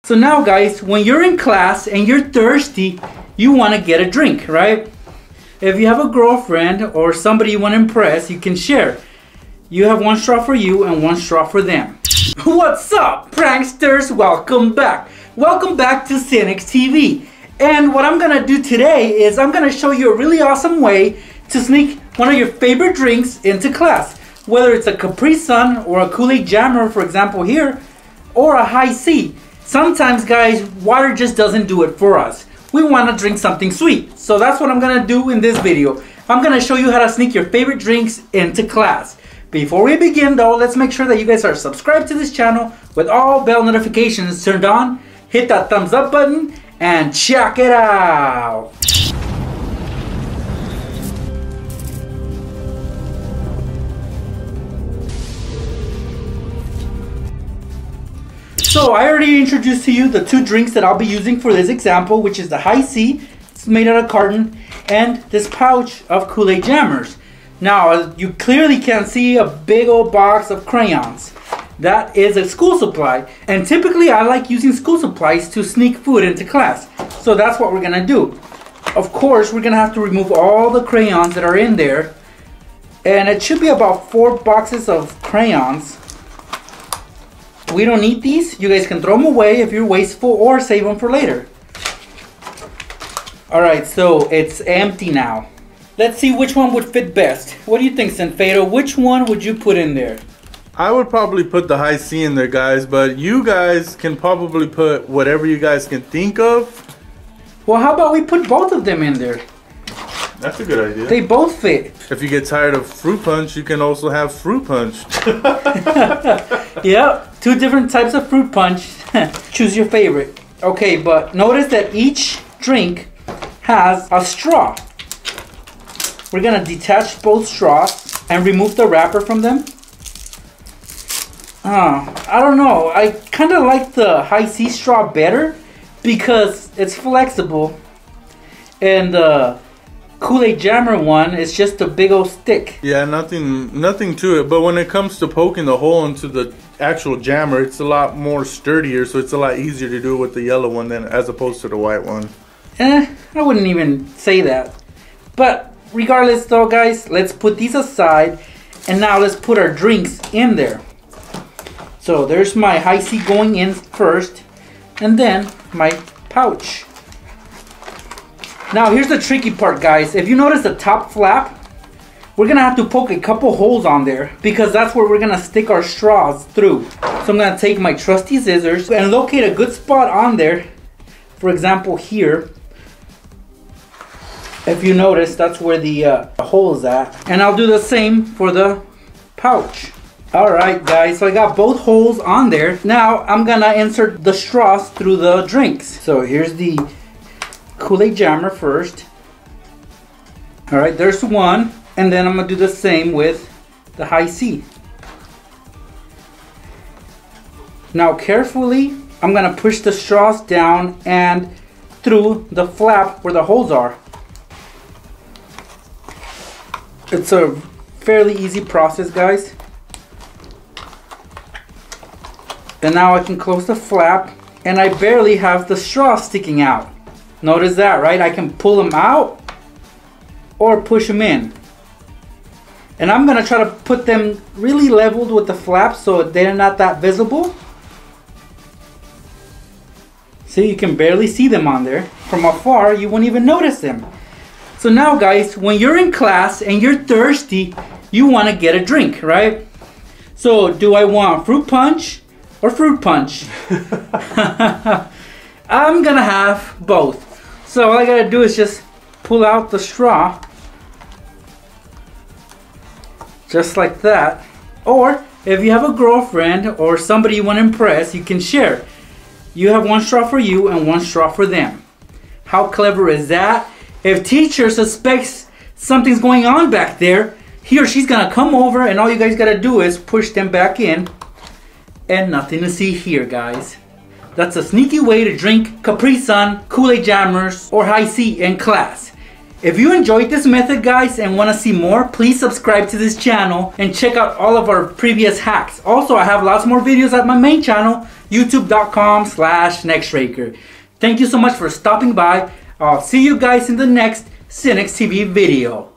So now guys, when you're in class and you're thirsty, you want to get a drink, right? If you have a girlfriend or somebody you want to impress, you can share. You have one straw for you and one straw for them. What's up, pranksters? Welcome back. Welcome back to Synix TV. And what I'm gonna do today is I'm gonna show you a really awesome way to sneak one of your favorite drinks into class. Whether it's a Capri Sun or a Kool-Aid Jammer, for example here, or a Hi-C. Sometimes guys, water just doesn't do it for us. We want to drink something sweet. So that's what I'm gonna do in this video. I'm gonna show you how to sneak your favorite drinks into class. Before we begin though, let's make sure that you guys are subscribed to this channel with all bell notifications turned on. Hit that thumbs up button and check it out. So I already introduced to you the two drinks that I'll be using for this example, which is the Hi-C, it's made out of carton, and this pouch of Kool-Aid Jammers. Now you clearly can see a big old box of crayons. That is a school supply, and typically I like using school supplies to sneak food into class. So that's what we're gonna do. Of course, we're gonna have to remove all the crayons that are in there, and it should be about 4 boxes of crayons. We don't need these. You guys can throw them away if you're wasteful or save them for later. Alright, so it's empty now. Let's see which one would fit best. What do you think, Senfedo? Which one would you put in there? I would probably put the Hi-C in there, guys, but you guys can probably put whatever you guys can think of. Well, how about we put both of them in there? That's a good idea. They both fit. If you get tired of fruit punch, you can also have fruit punch. Yep, 2 different types of fruit punch. Choose your favorite. Okay, but notice that each drink has a straw. We're gonna detach both straws and remove the wrapper from them. I don't know. I kind of like the Hi-C straw better because it's flexible, and the Kool-Aid Jammer one is just a big old stick. Yeah, nothing to it. But when it comes to poking the hole into the actual jammer, it's a lot more sturdier, so it's a lot easier to do it with the yellow one than as opposed to the white one. I wouldn't even say that. But regardless though, guys, let's put these aside, and now let's put our drinks in there. So there's my Hi-C going in first, and then my pouch. Now here's the tricky part, guys. If you notice the top flap, we're gonna have to poke a couple holes on there because that's where we're gonna stick our straws through. So I'm gonna take my trusty scissors and locate a good spot on there. For example, here. If you notice, that's where the hole is at. And I'll do the same for the pouch. Alright guys, so I got both holes on there. Now I'm gonna insert the straws through the drinks. So here's the Kool-Aid Jammer first. Alright, there's one. And then I'm gonna do the same with the Hi-C. Now carefully, I'm gonna push the straws down and through the flap where the holes are. It's a fairly easy process, guys. And now I can close the flap, and I barely have the straw sticking out. Notice that, right? I can pull them out or push them in. And I'm gonna try to put them really leveled with the flap so they're not that visible. See, you can barely see them on there. From afar, you won't even notice them. So now guys, when you're in class and you're thirsty, you want to get a drink, right? So do I want fruit punch or fruit punch? I'm gonna have both. So all I gotta do is just pull out the straw, just like that. Or if you have a girlfriend or somebody you want to impress, you can share. You have one straw for you and one straw for them. How clever is that? If teacher suspects something's going on back there, he or she's gonna come over, and all you guys gotta do is push them back in, and nothing to see here, guys. That's a sneaky way to drink Capri Sun, Kool-Aid Jammers, or Hi-C in class. If you enjoyed this method, guys, and want to see more, please subscribe to this channel and check out all of our previous hacks. Also, I have lots more videos at my main channel, youtube.com/nextraker. Thank you so much for stopping by. I'll see you guys in the next Cinex TV video.